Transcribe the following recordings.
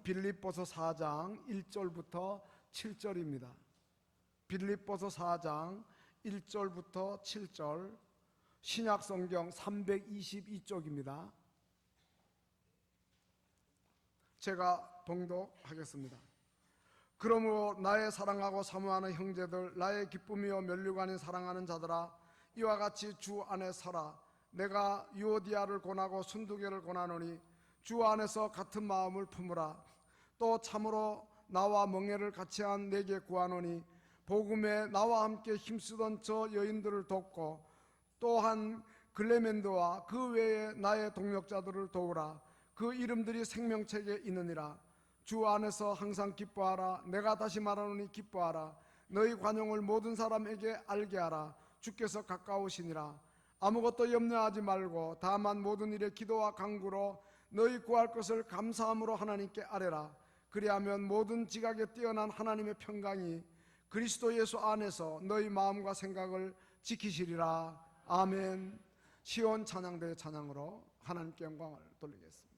빌립보서 4장 1절부터 7절입니다. 빌립보서 4장 1절부터 7절, 신약성경 322쪽입니다. 제가 봉독하겠습니다. 그러므로 나의 사랑하고 사모하는 형제들, 나의 기쁨이요 면류관이 사랑하는 자들아, 이와 같이 주 안에 서라. 내가 유오디아를 권하고 순두개를 권하노니 주 안에서 같은 마음을 품으라. 또 참으로 나와 멍에를 같이 한 내게 구하노니 복음에 나와 함께 힘쓰던 저 여인들을 돕고 또한 글레멘드와 그 외에 나의 동역자들을 도우라. 그 이름들이 생명책에 있느니라. 주 안에서 항상 기뻐하라. 내가 다시 말하노니 기뻐하라. 너희 관용을 모든 사람에게 알게 하라. 주께서 가까우시니라. 아무것도 염려하지 말고 다만 모든 일에 기도와 간구로 너희 구할 것을 감사함으로 하나님께 아뢰라. 그리하면 모든 지각에 뛰어난 하나님의 평강이 그리스도 예수 안에서 너희 마음과 생각을 지키시리라. 아멘. 시온 찬양대의 찬양으로 하나님께 영광을 돌리겠습니다.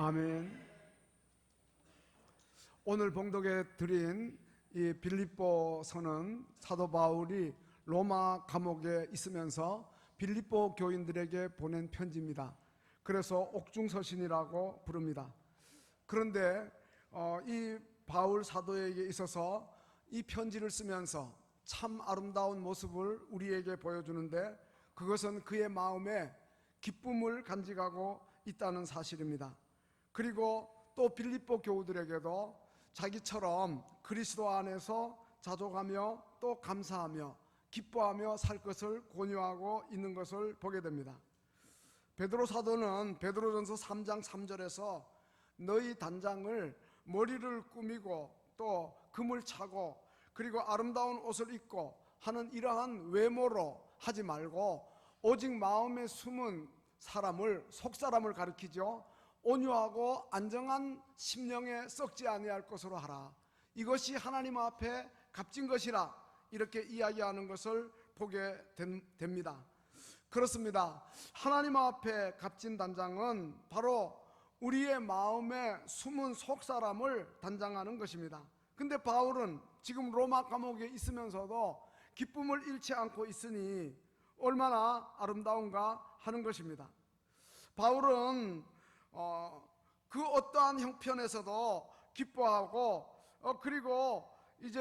아멘. 오늘 봉독에 드린 이 빌립보서는 사도 바울이 로마 감옥에 있으면서 빌립보 교인들에게 보낸 편지입니다. 그래서 옥중서신이라고 부릅니다. 그런데 이 바울 사도에게 있어서 이 편지를 쓰면서 참 아름다운 모습을 우리에게 보여주는데, 그것은 그의 마음에 기쁨을 간직하고 있다는 사실입니다. 그리고 또 빌립보 교우들에게도 자기처럼 그리스도 안에서 자족하며 또 감사하며 기뻐하며 살 것을 권유하고 있는 것을 보게 됩니다. 베드로 사도는 베드로전서 3장 3절에서 너희 단장을 머리를 꾸미고 또 금을 차고 그리고 아름다운 옷을 입고 하는 이러한 외모로 하지 말고 오직 마음에 숨은 사람을, 속사람을 가리키죠. 온유하고 안정한 심령에 썩지 아니할 것으로 하라. 이것이 하나님 앞에 값진 것이라, 이렇게 이야기하는 것을 보게 됩니다. 그렇습니다. 하나님 앞에 값진 단장은 바로 우리의 마음에 숨은 속사람을 단장하는 것입니다. 근데 바울은 지금 로마 감옥에 있으면서도 기쁨을 잃지 않고 있으니 얼마나 아름다운가 하는 것입니다. 바울은 그 어떠한 형편에서도 기뻐하고 그리고 이제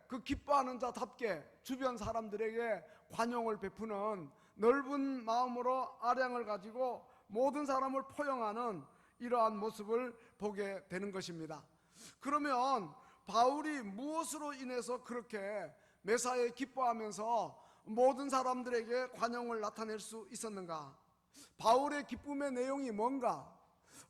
그 기뻐하는 자답게 주변 사람들에게 관용을 베푸는 넓은 마음으로 아량을 가지고 모든 사람을 포용하는 이러한 모습을 보게 되는 것입니다. 그러면 바울이 무엇으로 인해서 그렇게 매사에 기뻐하면서 모든 사람들에게 관용을 나타낼 수 있었는가? 바울의 기쁨의 내용이 뭔가?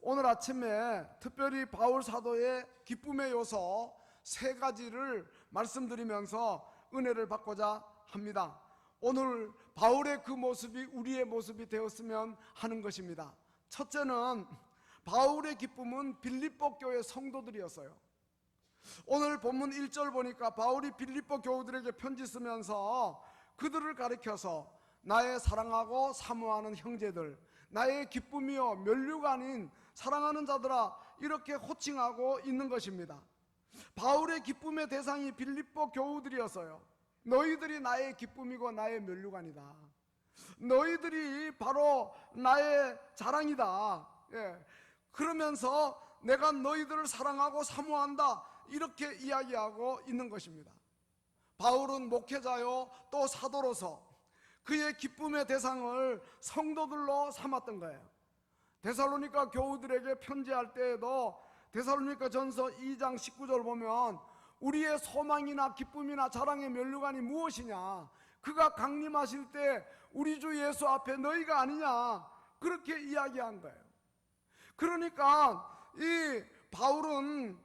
오늘 아침에 특별히 바울 사도의 기쁨의 요소 3가지를 말씀드리면서 은혜를 받고자 합니다. 오늘 바울의 그 모습이 우리의 모습이 되었으면 하는 것입니다. 첫째는 바울의 기쁨은 빌립보 교회 성도들이었어요. 오늘 본문 1절 보니까 바울이 빌립보 교우들에게 편지 쓰면서 그들을 가리켜서 나의 사랑하고 사모하는 형제들, 나의 기쁨이요 면류가 아닌 사랑하는 자들아, 이렇게 호칭하고 있는 것입니다. 바울의 기쁨의 대상이 빌립보 교우들이었어요. 너희들이 나의 기쁨이고 나의 면류관이다. 너희들이 바로 나의 자랑이다. 그러면서 내가 너희들을 사랑하고 사모한다, 이렇게 이야기하고 있는 것입니다. 바울은 목회자요 또 사도로서 그의 기쁨의 대상을 성도들로 삼았던 거예요. 데살로니가 교우들에게 편지할 때에도 데살로니가 전서 2장 19절 보면 우리의 소망이나 기쁨이나 자랑의 면류관이 무엇이냐, 그가 강림하실 때 우리 주 예수 앞에 너희가 아니냐, 그렇게 이야기한 거예요. 그러니까 이 바울은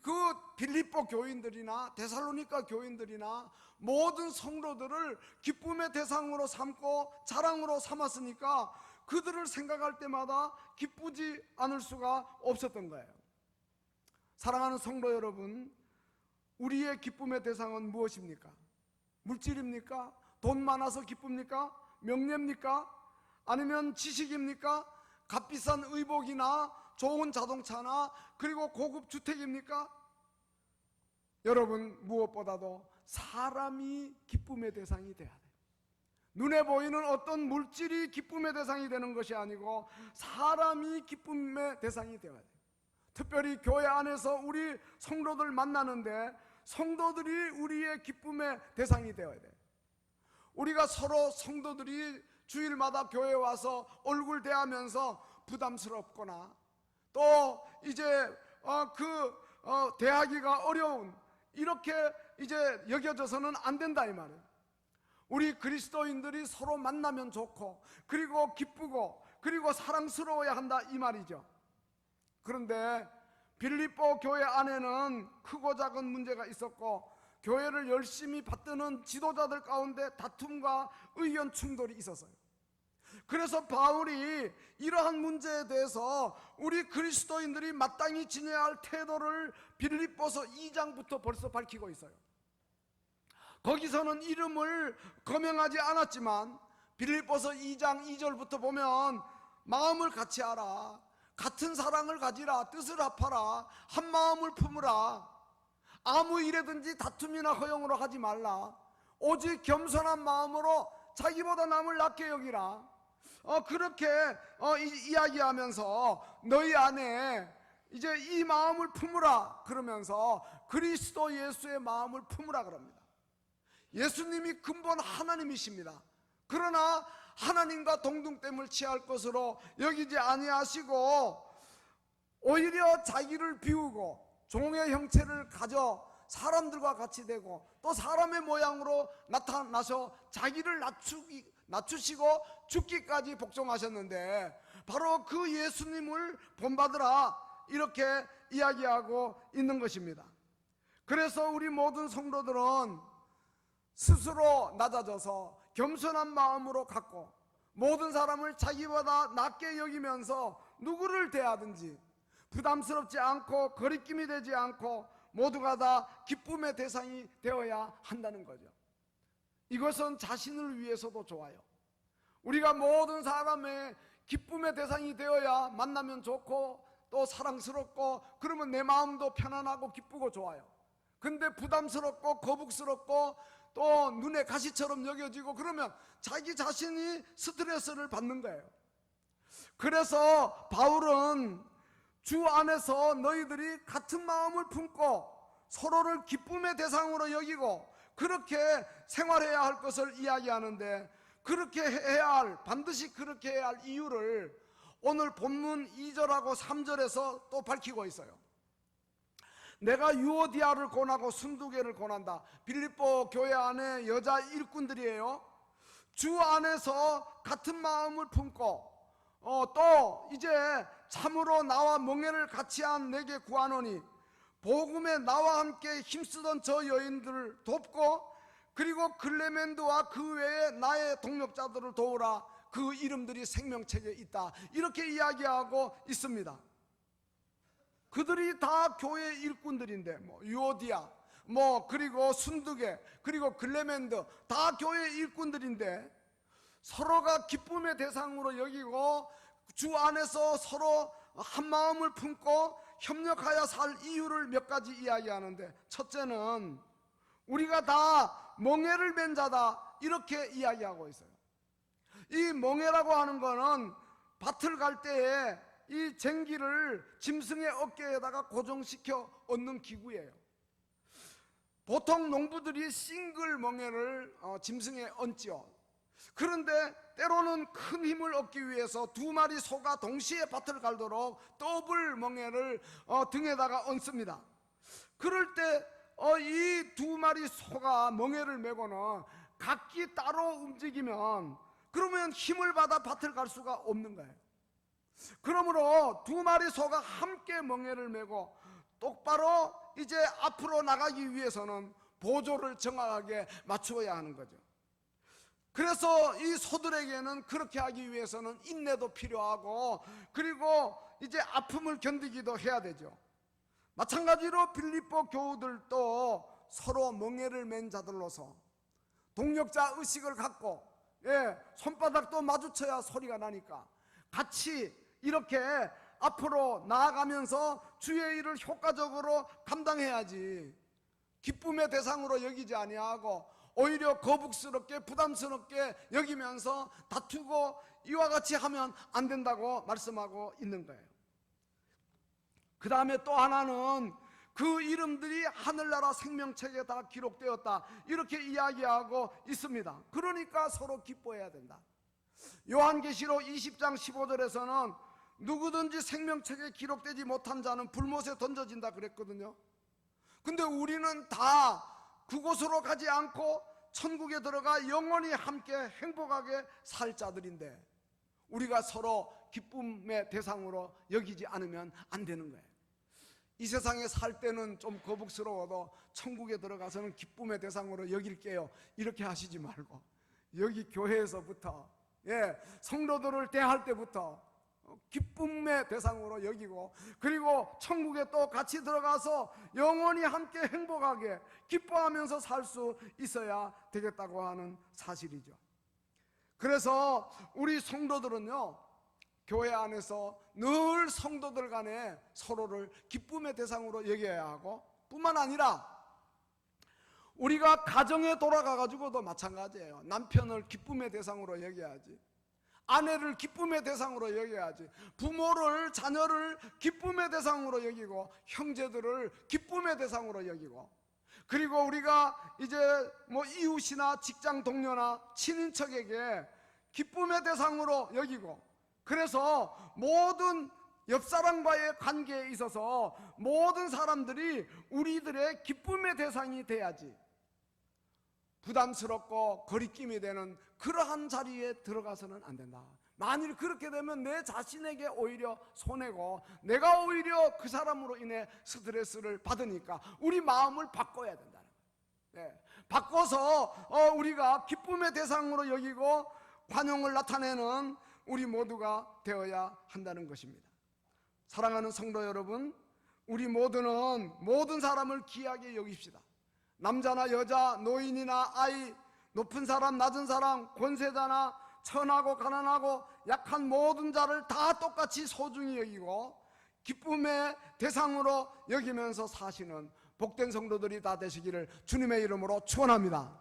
그 빌립보 교인들이나 데살로니가 교인들이나 모든 성도들을 기쁨의 대상으로 삼고 자랑으로 삼았으니까 그들을 생각할 때마다 기쁘지 않을 수가 없었던 거예요. 사랑하는 성도 여러분, 우리의 기쁨의 대상은 무엇입니까? 물질입니까? 돈 많아서 기쁩니까? 명예입니까? 아니면 지식입니까? 값비싼 의복이나 좋은 자동차나 그리고 고급 주택입니까? 여러분, 무엇보다도 사람이 기쁨의 대상이 돼야 돼요. 눈에 보이는 어떤 물질이 기쁨의 대상이 되는 것이 아니고 사람이 기쁨의 대상이 되어야 돼요. 특별히 교회 안에서 우리 성도들 만나는데 성도들이 우리의 기쁨의 대상이 되어야 돼요. 우리가 서로 성도들이 주일마다 교회에 와서 얼굴 대하면서 부담스럽거나 또 이제 대하기가 어려운, 이렇게 이제 여겨져서는 안 된다 이 말이에요. 우리 그리스도인들이 서로 만나면 좋고 그리고 기쁘고 그리고 사랑스러워야 한다 이 말이죠. 그런데 빌립보 교회 안에는 크고 작은 문제가 있었고 교회를 열심히 받드는 지도자들 가운데 다툼과 의견 충돌이 있었어요. 그래서 바울이 이러한 문제에 대해서 우리 그리스도인들이 마땅히 지내야 할 태도를 빌립보서 2장부터 벌써 밝히고 있어요. 거기서는 이름을 거명하지 않았지만 빌립보서 2장 2절부터 보면 마음을 같이 하라, 같은 사랑을 가지라. 뜻을 합하라. 한 마음을 품으라. 아무 일에든지 다툼이나 허용으로 하지 말라. 오직 겸손한 마음으로 자기보다 남을 낮게 여기라. 그렇게 이야기하면서 너희 안에 이제 이 마음을 품으라 그러면서 그리스도 예수의 마음을 품으라 그럽니다. 예수님이 근본 하나님이십니다. 그러나 하나님과 동등됨을 취할 것으로 여기지 아니하시고 오히려 자기를 비우고 종의 형체를 가져 사람들과 같이 되고 또 사람의 모양으로 나타나셔 자기를 낮추시고 죽기까지 복종하셨는데 바로 그 예수님을 본받으라 이렇게 이야기하고 있는 것입니다. 그래서 우리 모든 성도들은 스스로 낮아져서 겸손한 마음으로 갖고 모든 사람을 자기보다 낮게 여기면서 누구를 대하든지 부담스럽지 않고 거리낌이 되지 않고 모두가 다 기쁨의 대상이 되어야 한다는 거죠. 이것은 자신을 위해서도 좋아요. 우리가 모든 사람의 기쁨의 대상이 되어야 만나면 좋고 또 사랑스럽고 그러면 내 마음도 편안하고 기쁘고 좋아요. 근데 부담스럽고 거북스럽고 또 눈에 가시처럼 여겨지고 그러면 자기 자신이 스트레스를 받는 거예요. 그래서 바울은 주 안에서 너희들이 같은 마음을 품고 서로를 기쁨의 대상으로 여기고 그렇게 생활해야 할 것을 이야기하는데 그렇게 해야 할, 반드시 그렇게 해야 할 이유를 오늘 본문 2절하고 3절에서 또 밝히고 있어요. 내가 유오디아를 권하고 순두개를 권한다. 빌립보 교회 안에 여자 일꾼들이에요. 주 안에서 같은 마음을 품고 또 이제 참으로 나와 멍에를 같이 한 내게 구하노니 복음에 나와 함께 힘쓰던 저 여인들을 돕고 그리고 클레멘드와 그 외에 나의 동력자들을 도우라. 그 이름들이 생명책에 있다. 이렇게 이야기하고 있습니다. 그들이 다 교회 일꾼들인데 유오디아 그리고 순두개 그리고 클레멘드 다 교회 일꾼들인데 서로가 기쁨의 대상으로 여기고 주 안에서 서로 한 마음을 품고 협력하여 살 이유를 몇 가지 이야기하는데 첫째는 우리가 다 멍에를 맨 자다 이렇게 이야기하고 있어요. 이 멍에라고 하는 거는 밭을 갈 때에 이 쟁기를 짐승의 어깨에다가 고정시켜 얹는 기구예요. 보통 농부들이 싱글 멍에를 짐승에 얹지요. 그런데 때로는 큰 힘을 얻기 위해서 두 마리 소가 동시에 밭을 갈도록 더블 멍에를 등에다가 얹습니다. 그럴 때 이 두 마리 소가 멍에를 메고는 각기 따로 움직이면 그러면 힘을 받아 밭을 갈 수가 없는 거예요. 그러므로 두 마리 소가 함께 멍에를 메고 똑바로 이제 앞으로 나가기 위해서는 보조를 정확하게 맞추어야 하는 거죠. 그래서 이 소들에게는 그렇게 하기 위해서는 인내도 필요하고 그리고 이제 아픔을 견디기도 해야 되죠. 마찬가지로 빌립보 교우들도 서로 멍에를 맨 자들로서 동력자 의식을 갖고 손바닥도 마주쳐야 소리가 나니까 같이 이렇게 앞으로 나아가면서 주의 일을 효과적으로 감당해야지 기쁨의 대상으로 여기지 아니하고 오히려 거북스럽게 부담스럽게 여기면서 다투고 이와 같이 하면 안 된다고 말씀하고 있는 거예요. 그 다음에 또 하나는 그 이름들이 하늘나라 생명책에 다 기록되었다 이렇게 이야기하고 있습니다. 그러니까 서로 기뻐해야 된다. 요한계시록 20장 15절에서는 누구든지 생명책에 기록되지 못한 자는 불못에 던져진다 그랬거든요. 근데 우리는 다 그곳으로 가지 않고 천국에 들어가 영원히 함께 행복하게 살 자들인데 우리가 서로 기쁨의 대상으로 여기지 않으면 안 되는 거예요. 이 세상에 살 때는 좀 거북스러워도 천국에 들어가서는 기쁨의 대상으로 여길게요 이렇게 하시지 말고 여기 교회에서부터 성도들을 대할 때부터 기쁨의 대상으로 여기고 그리고 천국에 또 같이 들어가서 영원히 함께 행복하게 기뻐하면서 살 수 있어야 되겠다고 하는 사실이죠. 그래서 우리 성도들은요 교회 안에서 늘 성도들 간에 서로를 기쁨의 대상으로 여겨야 하고, 뿐만 아니라 우리가 가정에 돌아가 가지고도 마찬가지예요. 남편을 기쁨의 대상으로 여겨야지, 아내를 기쁨의 대상으로 여겨야지, 부모를, 자녀를 기쁨의 대상으로 여기고, 형제들을 기쁨의 대상으로 여기고, 그리고 우리가 이제 이웃이나 직장 동료나 친인척에게 기쁨의 대상으로 여기고, 그래서 모든 옆사람과의 관계에 있어서 모든 사람들이 우리들의 기쁨의 대상이 돼야지, 부담스럽고 거리낌이 되는 그러한 자리에 들어가서는 안 된다. 만일 그렇게 되면 내 자신에게 오히려 손해고, 내가 오히려 그 사람으로 인해 스트레스를 받으니까 우리 마음을 바꿔야 된다는 거예요. 네. 바꿔서 우리가 기쁨의 대상으로 여기고 관용을 나타내는 우리 모두가 되어야 한다는 것입니다. 사랑하는 성도 여러분, 우리 모두는 모든 사람을 귀하게 여깁시다. 남자나 여자, 노인이나 아이, 높은 사람, 낮은 사람, 권세자나 천하고 가난하고 약한 모든 자를 다 똑같이 소중히 여기고 기쁨의 대상으로 여기면서 사시는 복된 성도들이 다 되시기를 주님의 이름으로 축원합니다.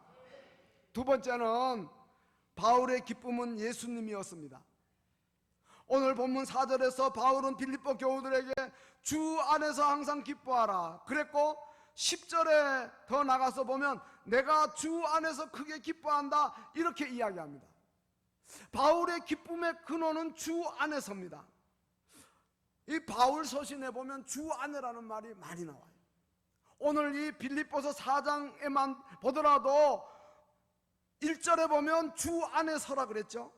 두 번째는 바울의 기쁨은 예수님이었습니다. 오늘 본문 4절에서 바울은 빌립보 교우들에게 주 안에서 항상 기뻐하라 그랬고, 10절에 더 나가서 보면 내가 주 안에서 크게 기뻐한다 이렇게 이야기합니다. 바울의 기쁨의 근원은 주 안에서입니다. 이 바울 서신에 보면 주 안에라는 말이 많이 나와요. 오늘 이 빌립보서 4장에만 보더라도 1절에 보면 주 안에서라 그랬죠.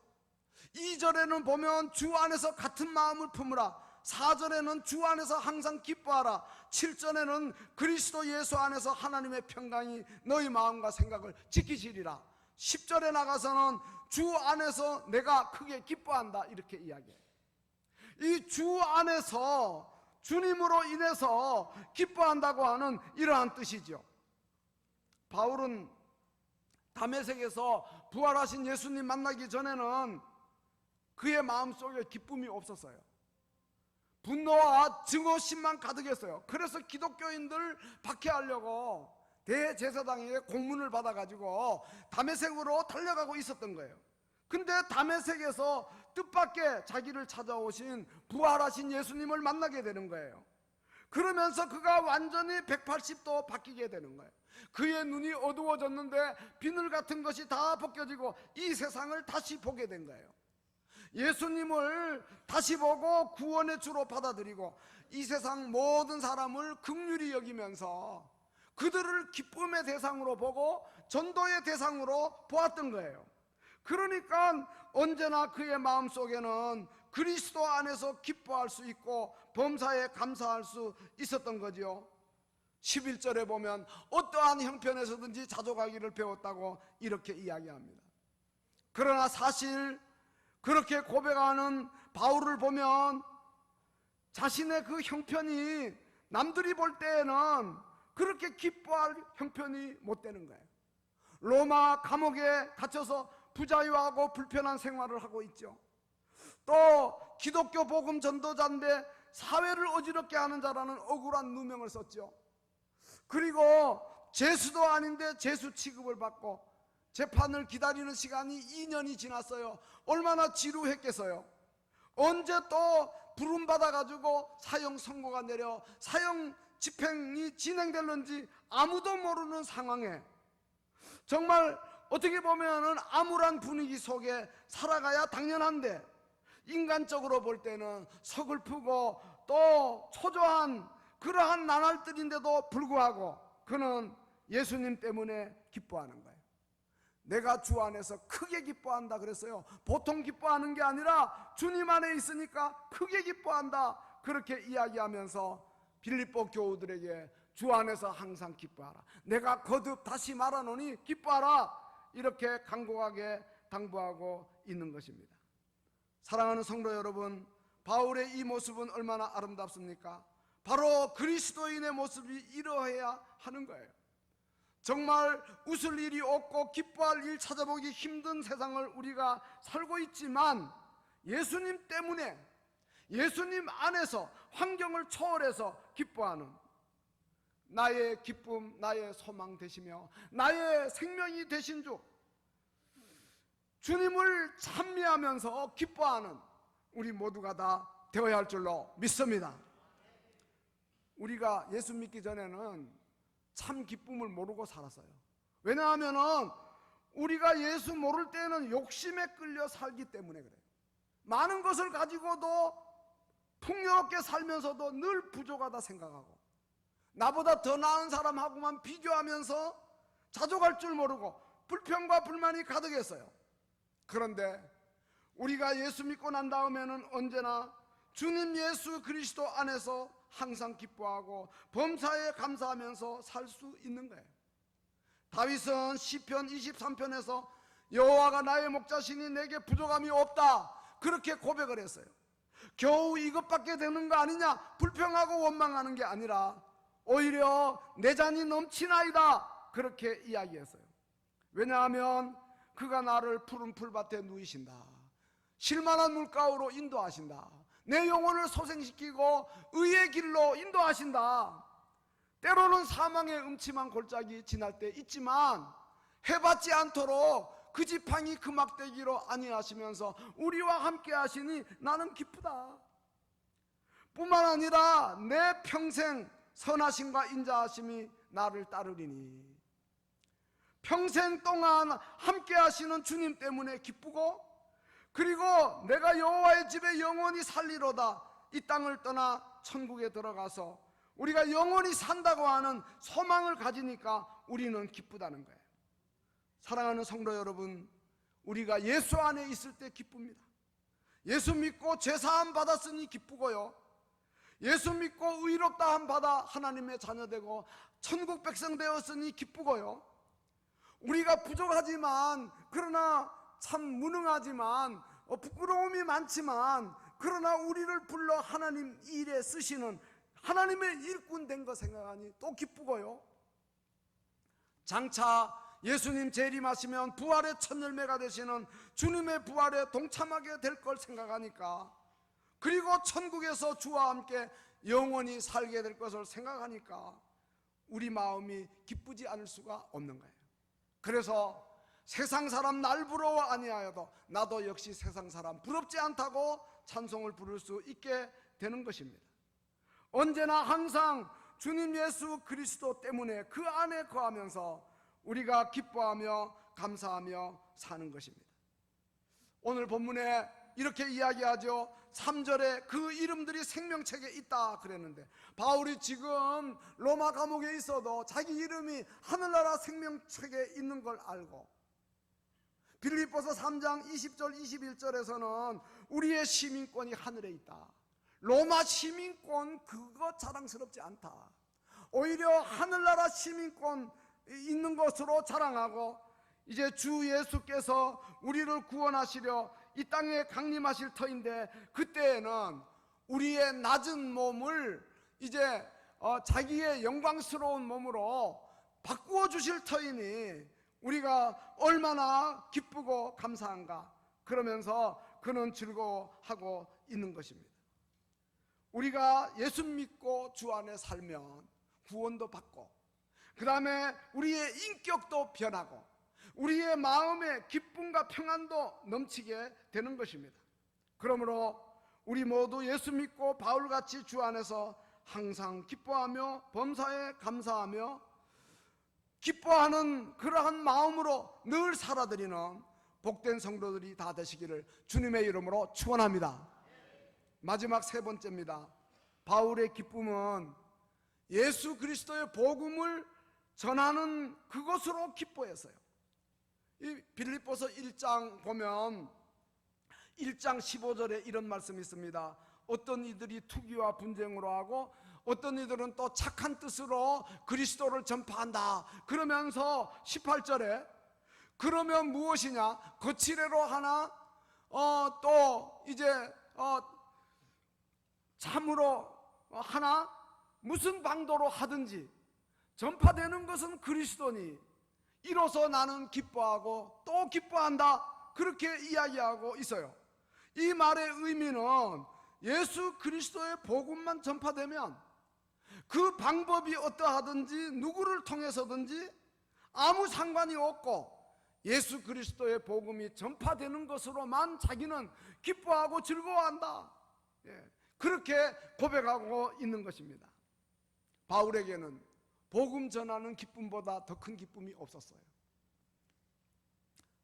2절에는 보면 주 안에서 같은 마음을 품으라, 4절에는 주 안에서 항상 기뻐하라, 7절에는 그리스도 예수 안에서 하나님의 평강이 너희 마음과 생각을 지키시리라, 10절에 나가서는 주 안에서 내가 크게 기뻐한다 이렇게 이야기해요. 이 주 안에서 주님으로 인해서 기뻐한다고 하는 이러한 뜻이죠. 바울은 다메섹에서 부활하신 예수님 만나기 전에는 그의 마음속에 기쁨이 없었어요. 분노와 증오심만 가득했어요. 그래서 기독교인들 박해하려고 대제사장에게 공문을 받아가지고 다메섹으로 달려가고 있었던 거예요. 근데 다메섹에서 뜻밖의 자기를 찾아오신 부활하신 예수님을 만나게 되는 거예요. 그러면서 그가 완전히 180도 바뀌게 되는 거예요. 그의 눈이 어두워졌는데 비늘 같은 것이 다 벗겨지고 이 세상을 다시 보게 된 거예요. 예수님을 다시 보고 구원의 주로 받아들이고 이 세상 모든 사람을 긍휼히 여기면서 그들을 기쁨의 대상으로 보고 전도의 대상으로 보았던 거예요. 그러니까 언제나 그의 마음속에는 그리스도 안에서 기뻐할 수 있고 범사에 감사할 수 있었던 거지요. 11절에 보면 어떠한 형편에서든지 자족하기를 배웠다고 이렇게 이야기합니다. 그러나 사실 그렇게 고백하는 바울을 보면 자신의 그 형편이 남들이 볼 때에는 그렇게 기뻐할 형편이 못 되는 거예요. 로마 감옥에 갇혀서 부자유하고 불편한 생활을 하고 있죠. 또 기독교 복음 전도자인데 사회를 어지럽게 하는 자라는 억울한 누명을 썼죠. 그리고 죄수도 아닌데 죄수 취급을 받고 재판을 기다리는 시간이 2년이 지났어요. 얼마나 지루했겠어요. 언제 또 부름받아가지고 사형 선고가 내려 사형 집행이 진행될는지 아무도 모르는 상황에 정말 어떻게 보면은 암울한 분위기 속에 살아가야 당연한데 인간적으로 볼 때는 서글프고 또 초조한 그러한 나날들인데도 불구하고 그는 예수님 때문에 기뻐하는 거예요. 내가 주 안에서 크게 기뻐한다 그랬어요. 보통 기뻐하는 게 아니라 주님 안에 있으니까 크게 기뻐한다 그렇게 이야기하면서 빌립보 교우들에게 주 안에서 항상 기뻐하라, 내가 거듭 다시 말하노니 기뻐하라 이렇게 간곡하게 당부하고 있는 것입니다. 사랑하는 성도 여러분, 바울의 이 모습은 얼마나 아름답습니까? 바로 그리스도인의 모습이 이러해야 하는 거예요. 정말 웃을 일이 없고 기뻐할 일 찾아보기 힘든 세상을 우리가 살고 있지만 예수님 때문에 예수님 안에서 환경을 초월해서 기뻐하는 나의 기쁨, 나의 소망 되시며 나의 생명이 되신 주, 주님을 찬미하면서 기뻐하는 우리 모두가 다 되어야 할 줄로 믿습니다. 우리가 예수 믿기 전에는 참 기쁨을 모르고 살았어요. 왜냐하면 우리가 예수 모를 때는 욕심에 끌려 살기 때문에 그래요. 많은 것을 가지고도 풍요롭게 살면서도 늘 부족하다 생각하고, 나보다 더 나은 사람하고만 비교하면서 자족할 줄 모르고 불평과 불만이 가득했어요. 그런데 우리가 예수 믿고 난 다음에는 언제나 주님 예수 그리스도 안에서 항상 기뻐하고 범사에 감사하면서 살 수 있는 거예요. 다윗은 시편 23편에서 여호와가 나의 목자시니 내게 부족함이 없다, 그렇게 고백을 했어요. 겨우 이것밖에 되는 거 아니냐 불평하고 원망하는 게 아니라 오히려 내 잔이 넘치나이다, 그렇게 이야기했어요. 왜냐하면 그가 나를 푸른 풀밭에 누이신다, 실만한 물가로 인도하신다, 내 영혼을 소생시키고 의의 길로 인도하신다. 때로는 사망의 음침한 골짜기 지날 때 있지만 해받지 않도록 그 지팡이 그 막대기로 안위하시면서 우리와 함께 하시니 나는 기쁘다. 뿐만 아니라 내 평생 선하심과 인자하심이 나를 따르리니, 평생 동안 함께 하시는 주님 때문에 기쁘고, 그리고 내가 여호와의 집에 영원히 살리로다, 이 땅을 떠나 천국에 들어가서 우리가 영원히 산다고 하는 소망을 가지니까 우리는 기쁘다는 거예요. 사랑하는 성도 여러분, 우리가 예수 안에 있을 때 기쁩니다. 예수 믿고 죄사함 받았으니 기쁘고요, 예수 믿고 의롭다함 받아 하나님의 자녀되고 천국 백성 되었으니 기쁘고요, 우리가 부족하지만, 그러나 참 무능하지만, 부끄러움이 많지만, 그러나 우리를 불러 하나님 일에 쓰시는 하나님의 일꾼 된 거 생각하니 또 기쁘고요, 장차 예수님 재림하시면 부활의 첫 열매가 되시는 주님의 부활에 동참하게 될 걸 생각하니까, 그리고 천국에서 주와 함께 영원히 살게 될 것을 생각하니까 우리 마음이 기쁘지 않을 수가 없는 거예요. 그래서 세상 사람 날 부러워 아니하여도 나도 역시 세상 사람 부럽지 않다고 찬송을 부를 수 있게 되는 것입니다. 언제나 항상 주님 예수 그리스도 때문에 그 안에 거하면서 우리가 기뻐하며 감사하며 사는 것입니다. 오늘 본문에 이렇게 이야기하죠. 3절에 그 이름들이 생명책에 있다 그랬는데, 바울이 지금 로마 감옥에 있어도 자기 이름이 하늘나라 생명책에 있는 걸 알고, 빌립보서 3장 20절 21절에서는 우리의 시민권이 하늘에 있다, 로마 시민권 그거 자랑스럽지 않다, 오히려 하늘나라 시민권 있는 것으로 자랑하고, 이제 주 예수께서 우리를 구원하시려 이 땅에 강림하실 터인데, 그때에는 우리의 낮은 몸을 이제 자기의 영광스러운 몸으로 바꾸어 주실 터이니 우리가 얼마나 기쁘고 감사한가, 그러면서 그는 즐거워하고 있는 것입니다. 우리가 예수 믿고 주 안에 살면 구원도 받고, 그 다음에 우리의 인격도 변하고 우리의 마음에 기쁨과 평안도 넘치게 되는 것입니다. 그러므로 우리 모두 예수 믿고 바울같이 주 안에서 항상 기뻐하며 범사에 감사하며 기뻐하는 그러한 마음으로 늘 살아드리는 복된 성도들이 다 되시기를 주님의 이름으로 축원합니다. 마지막 세 번째입니다. 바울의 기쁨은 예수 그리스도의 복음을 전하는 그것으로 기뻐했어요. 이 빌립보서 1장 보면 1장 15절에 이런 말씀이 있습니다. 어떤 이들이 투기와 분쟁으로 하고 어떤 이들은 또 착한 뜻으로 그리스도를 전파한다 그러면서 18절에 그러면 무엇이냐, 거칠애로 하나 또 이제 참으로 하나 무슨 방도로 하든지 전파되는 것은 그리스도니 이로써 나는 기뻐하고 또 기뻐한다, 그렇게 이야기하고 있어요. 이 말의 의미는 예수 그리스도의 복음만 전파되면 그 방법이 어떠하든지 누구를 통해서든지 아무 상관이 없고 예수 그리스도의 복음이 전파되는 것으로만 자기는 기뻐하고 즐거워한다. 그렇게 고백하고 있는 것입니다. 바울에게는 복음 전하는 기쁨보다 더 큰 기쁨이 없었어요.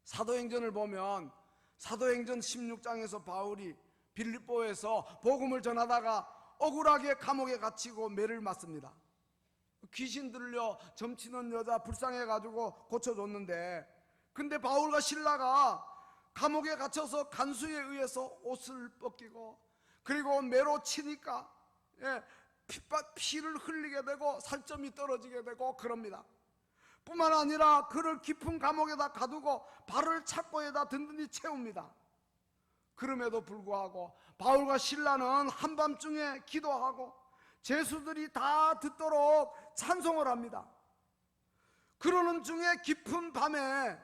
사도행전을 보면 사도행전 16장에서 바울이 빌립보에서 복음을 전하다가 억울하게 감옥에 갇히고 매를 맞습니다. 귀신 들려 점치는 여자 불쌍해가지고 고쳐줬는데, 근데 바울과 실라가 감옥에 갇혀서 간수에 의해서 옷을 벗기고 그리고 매로 치니까 피를 흘리게 되고 살점이 떨어지게 되고 그럽니다. 뿐만 아니라 그를 깊은 감옥에다 가두고 발을 착고에다 든든히 채웁니다. 그럼에도 불구하고 바울과 실라는 한밤중에 기도하고 제수들이 다 듣도록 찬송을 합니다. 그러는 중에 깊은 밤에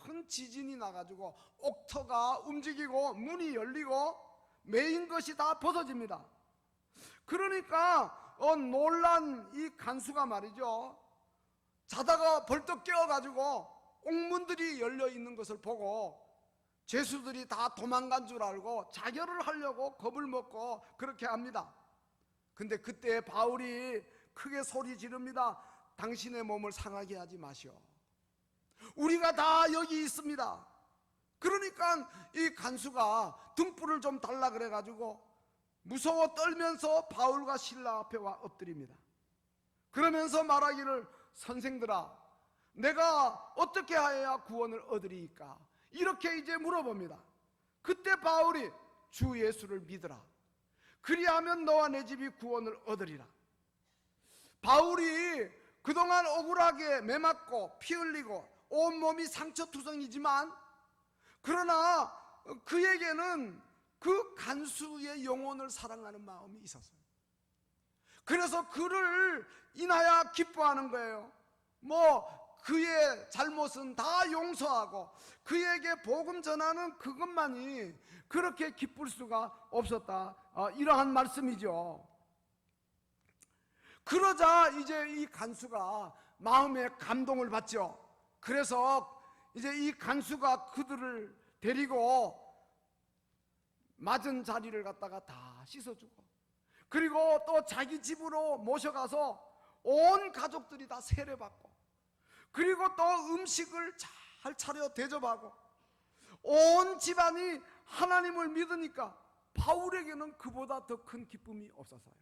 큰 지진이 나가지고 옥터가 움직이고 문이 열리고 메인 것이 다 벗어집니다. 그러니까 놀란 이 간수가 말이죠, 자다가 벌떡 깨어가지고 옥문들이 열려 있는 것을 보고 죄수들이 다 도망간 줄 알고 자결을 하려고 겁을 먹고 그렇게 합니다. 근데 그때 바울이 크게 소리 지릅니다. 당신의 몸을 상하게 하지 마시오. 우리가 다 여기 있습니다. 그러니까 이 간수가 등불을 좀 달라 그래가지고 무서워 떨면서 바울과 실라 앞에 와 엎드립니다. 그러면서 말하기를, 선생들아, 내가 어떻게 하여야 구원을 얻으리이까? 이렇게 이제 물어봅니다. 그때 바울이 주 예수를 믿으라. 그리하면 너와 내 집이 구원을 얻으리라. 바울이 그동안 억울하게 매맞고 피 흘리고 온몸이 상처투성이지만, 그러나 그에게는 그 간수의 영혼을 사랑하는 마음이 있었어요. 그래서 그를 인하여 기뻐하는 거예요. 그의 잘못은 다 용서하고 그에게 복음 전하는 그것만이 그렇게 기쁠 수가 없었다, 이러한 말씀이죠. 그러자 이제 이 간수가 마음에 감동을 받죠. 그래서 이제 이 간수가 그들을 데리고 맞은 자리를 갖다가 다 씻어주고, 그리고 또 자기 집으로 모셔가서 온 가족들이 다 세례받고, 그리고 또 음식을 잘 차려 대접하고 온 집안이 하나님을 믿으니까 바울에게는 그보다 더 큰 기쁨이 없었어요.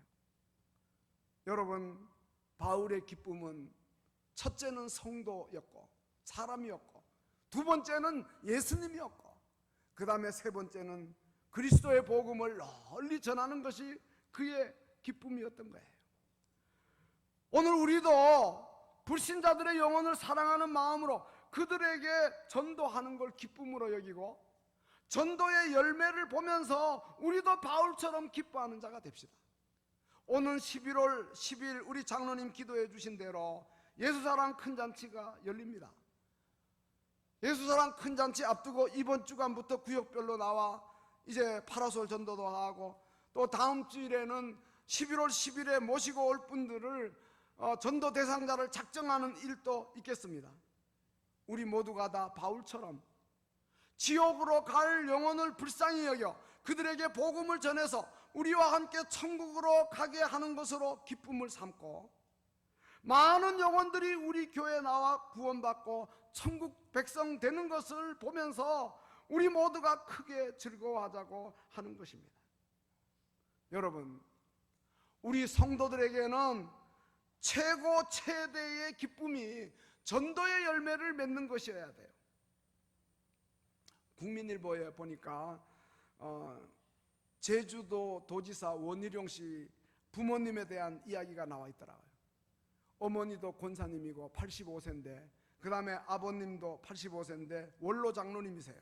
여러분, 바울의 기쁨은 첫째는 성도였고 사람이었고, 두 번째는 예수님이었고, 그 다음에 세 번째는 그리스도의 복음을 널리 전하는 것이 그의 기쁨이었던 거예요. 오늘 우리도 불신자들의 영혼을 사랑하는 마음으로 그들에게 전도하는 걸 기쁨으로 여기고, 전도의 열매를 보면서 우리도 바울처럼 기뻐하는 자가 됩시다. 오는 11월 10일 우리 장로님 기도해 주신 대로 예수사랑 큰잔치가 열립니다. 예수사랑 큰잔치 앞두고 이번 주간부터 구역별로 나와 이제 파라솔 전도도 하고, 또 다음 주일에는 11월 10일에 모시고 올 분들을 전도 대상자를 작정하는 일도 있겠습니다. 우리 모두가 다 바울처럼 지옥으로 갈 영혼을 불쌍히 여겨 그들에게 복음을 전해서 우리와 함께 천국으로 가게 하는 것으로 기쁨을 삼고, 많은 영혼들이 우리 교회에 나와 구원받고 천국 백성 되는 것을 보면서 우리 모두가 크게 즐거워하자고 하는 것입니다. 여러분, 우리 성도들에게는 최고 최대의 기쁨이 전도의 열매를 맺는 것이어야 돼요. 국민일보에 보니까 제주도 도지사 원희룡 씨 부모님에 대한 이야기가 나와 있더라고요. 어머니도 권사님이고 85세인데, 그 다음에 아버님도 85세인데 원로 장로님이세요.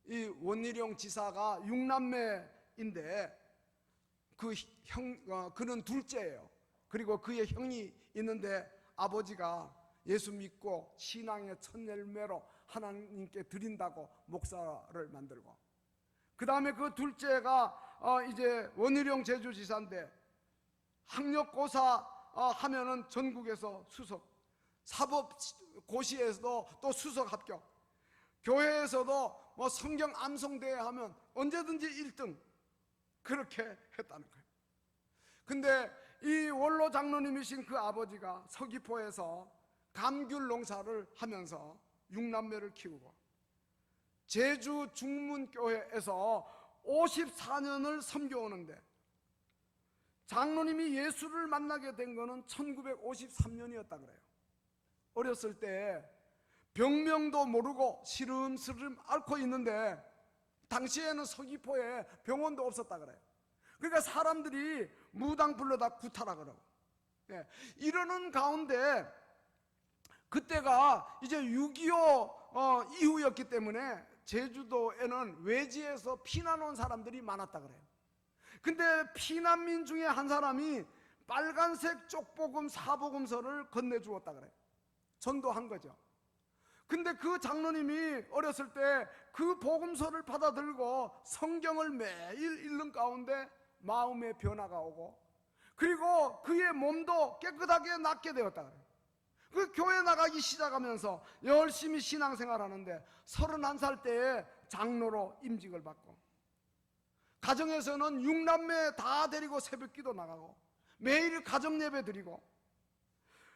이 원희룡 지사가 6남매인데 그는 둘째예요. 그리고 그의 형이 있는데 아버지가 예수 믿고 신앙의 첫 열매로 하나님께 드린다고 목사를 만들고, 그 다음에 그 둘째가 이제 원희룡 제주지사인데 학력고사 하면은 전국에서 수석, 사법고시에서도 또 수석 합격, 교회에서도 뭐 성경 암송대회 하면 언제든지 1등 그렇게 했다는 거예요. 근데 이 원로 장로님이신 그 아버지가 서귀포에서 감귤 농사를 하면서 6남매를 키우고 제주 중문교회에서 54년을 섬겨오는데 장로님이 예수를 만나게 된 거는 1953년이었다 그래요. 어렸을 때 병명도 모르고 시름시름 앓고 있는데 당시에는 서귀포에 병원도 없었다 그래요. 그러니까 사람들이 무당 불러다 구타라 그러고, 예, 이러는 가운데 그때가 이제 6.25 이후였기 때문에 제주도에는 외지에서 피난 온 사람들이 많았다 그래요. 근데 피난민 중에 한 사람이 빨간색 쪽복음 사복음서를 건네주었다 그래요. 전도한 거죠. 근데 그 장로님이 어렸을 때 그 복음서를 받아들고 성경을 매일 읽는 가운데 마음의 변화가 오고, 그리고 그의 몸도 깨끗하게 낫게 되었다 그래요. 그 교회 나가기 시작하면서 열심히 신앙생활 하는데 31살 때에 장로로 임직을 받고, 가정에서는 6남매 다 데리고 새벽기도 나가고 매일 가정예배 드리고,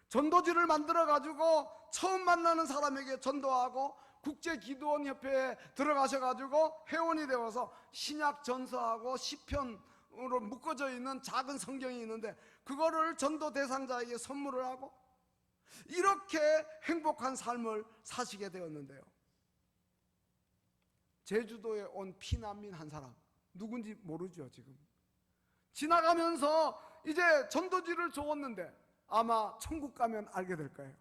전도지를 만들어 가지고 처음 만나는 사람에게 전도하고, 국제기도원협회에 들어가셔 가지고 회원이 되어서 신약 전서하고 시편으로 묶어져 있는 작은 성경이 있는데 그거를 전도 대상자에게 선물을 하고, 이렇게 행복한 삶을 사시게 되었는데요. 제주도에 온 피난민 한 사람, 누군지 모르죠. 지금 지나가면서 이제 전도지를 줬는데 아마 천국 가면 알게 될 거예요.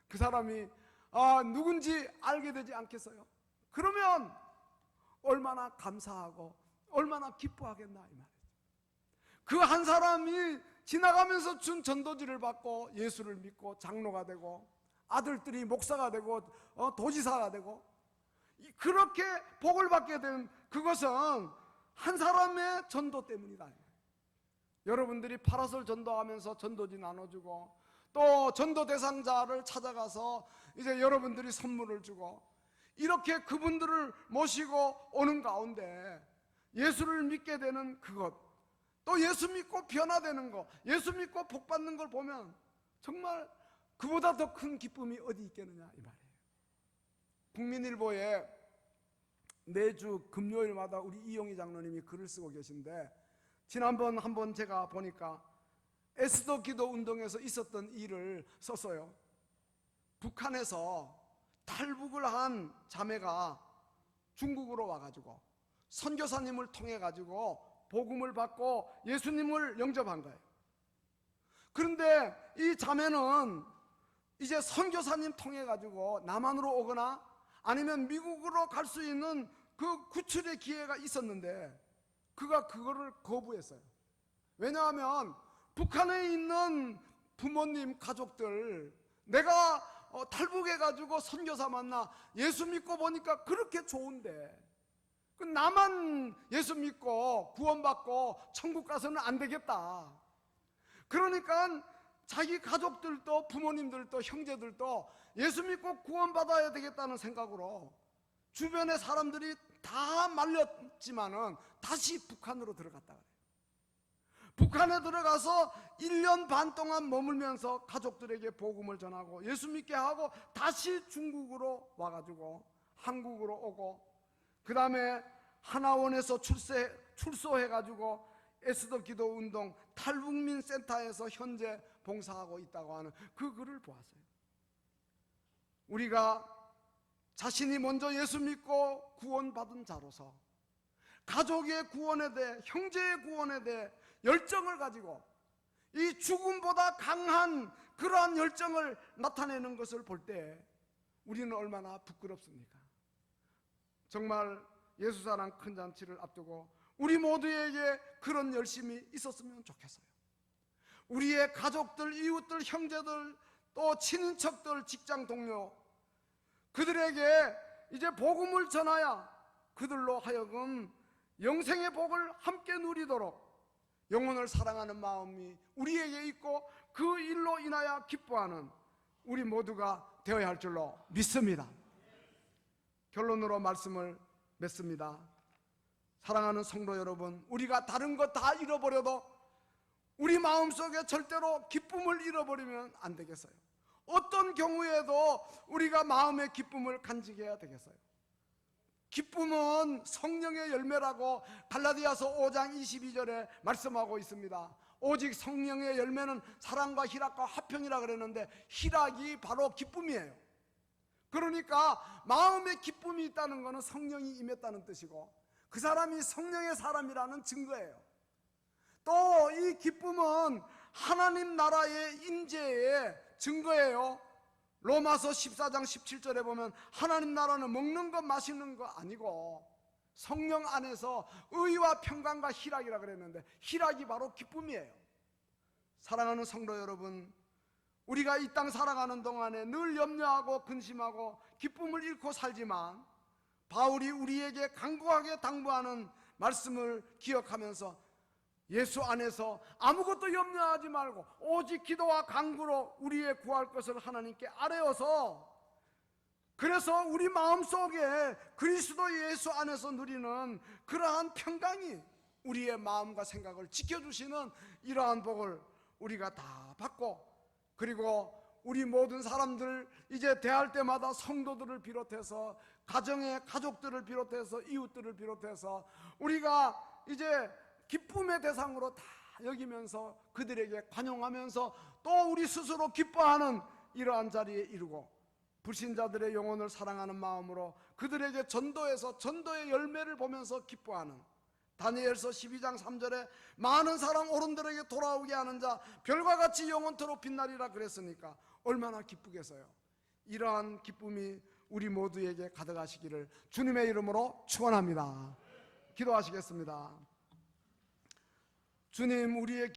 그 사람이 누군지 알게 되지 않겠어요? 그러면 얼마나 감사하고 얼마나 기뻐하겠나 이 말이죠. 그 한 사람이 지나가면서 준 전도지를 받고 예수를 믿고 장로가 되고 아들들이 목사가 되고 도지사가 되고, 그렇게 복을 받게 된 그것은 한 사람의 전도 때문이다. 여러분들이 파라솔 전도하면서 전도지 나눠주고, 또 전도 대상자를 찾아가서 이제 여러분들이 선물을 주고, 이렇게 그분들을 모시고 오는 가운데 예수를 믿게 되는 그것, 또 예수 믿고 변화되는 것, 예수 믿고 복 받는 걸 보면 정말 그보다 더 큰 기쁨이 어디 있겠느냐 이 말이에요. 국민일보에 매주 금요일마다 우리 이용희 장로님이 글을 쓰고 계신데, 지난번 한번 제가 보니까 에스더 기도 운동에서 있었던 일을 썼어요. 북한에서 탈북을 한 자매가 중국으로 와가지고 선교사님을 통해 가지고 복음을 받고 예수님을 영접한 거예요. 그런데 이 자매는 이제 선교사님 통해 가지고 남한으로 오거나 아니면 미국으로 갈 수 있는 그 구출의 기회가 있었는데 그가 그거를 거부했어요. 왜냐하면 북한에 있는 부모님, 가족들, 내가 탈북해가지고 선교사 만나 예수 믿고 보니까 그렇게 좋은데 나만 예수 믿고 구원받고 천국 가서는 안 되겠다. 그러니까 자기 가족들도 부모님들도 형제들도 예수 믿고 구원받아야 되겠다는 생각으로 주변의 사람들이 다 말렸지만은 다시 북한으로 들어갔다 그래요. 북한에 들어가서 1년 반 동안 머물면서 가족들에게 복음을 전하고 예수 믿게 하고 다시 중국으로 와가지고 한국으로 오고, 그 다음에 하나원에서 출소해가지고 에스더 기도 운동 탈북민 센터에서 현재 봉사하고 있다고 하는 그 글을 보았어요. 우리가 자신이 먼저 예수 믿고 구원받은 자로서 가족의 구원에 대해, 형제의 구원에 대해 열정을 가지고 이 죽음보다 강한 그러한 열정을 나타내는 것을 볼 때 우리는 얼마나 부끄럽습니까? 정말 예수사랑 큰 잔치를 앞두고 우리 모두에게 그런 열심이 있었으면 좋겠어요. 우리의 가족들, 이웃들, 형제들, 또 친인척들, 직장 동료, 그들에게 이제 복음을 전하여 그들로 하여금 영생의 복을 함께 누리도록 영혼을 사랑하는 마음이 우리에게 있고 그 일로 인하여 기뻐하는 우리 모두가 되어야 할 줄로 믿습니다. 결론으로 말씀을 맺습니다. 사랑하는 성도 여러분, 우리가 다른 것 다 잃어버려도 우리 마음속에 절대로 기쁨을 잃어버리면 안 되겠어요. 어떤 경우에도 우리가 마음의 기쁨을 간직해야 되겠어요. 기쁨은 성령의 열매라고 갈라디아서 5장 22절에 말씀하고 있습니다. 오직 성령의 열매는 사랑과 희락과 화평이라 그랬는데 희락이 바로 기쁨이에요. 그러니까 마음에 기쁨이 있다는 것은 성령이 임했다는 뜻이고 그 사람이 성령의 사람이라는 증거예요. 또 이 기쁨은 하나님 나라의 임재의 증거예요. 로마서 14장 17절에 보면 하나님 나라는 먹는 것 마시는 거 아니고 성령 안에서 의와 평강과 희락이라 그랬는데 희락이 바로 기쁨이에요. 사랑하는 성도 여러분, 우리가 이 땅 살아가는 동안에 늘 염려하고 근심하고 기쁨을 잃고 살지만 바울이 우리에게 간곡하게 당부하는 말씀을 기억하면서 예수 안에서 아무것도 염려하지 말고 오직 기도와 간구로 우리의 구할 것을 하나님께 아뢰어서, 그래서 우리 마음속에 그리스도 예수 안에서 누리는 그러한 평강이 우리의 마음과 생각을 지켜주시는 이러한 복을 우리가 다 받고, 그리고 우리 모든 사람들 이제 대할 때마다 성도들을 비롯해서 가정의 가족들을 비롯해서 이웃들을 비롯해서 우리가 이제 기쁨의 대상으로 다 여기면서 그들에게 관용하면서 또 우리 스스로 기뻐하는 이러한 자리에 이르고, 불신자들의 영혼을 사랑하는 마음으로 그들에게 전도해서 전도의 열매를 보면서 기뻐하는, 다니엘서 12장 3절에 많은 사람 어른들에게 돌아오게 하는 자 별과 같이 영원토록 빛나리라 그랬으니까 얼마나 기쁘겠어요. 이러한 기쁨이 우리 모두에게 가득하시기를 주님의 이름으로 축원합니다. 기도하시겠습니다. 주님, 우리의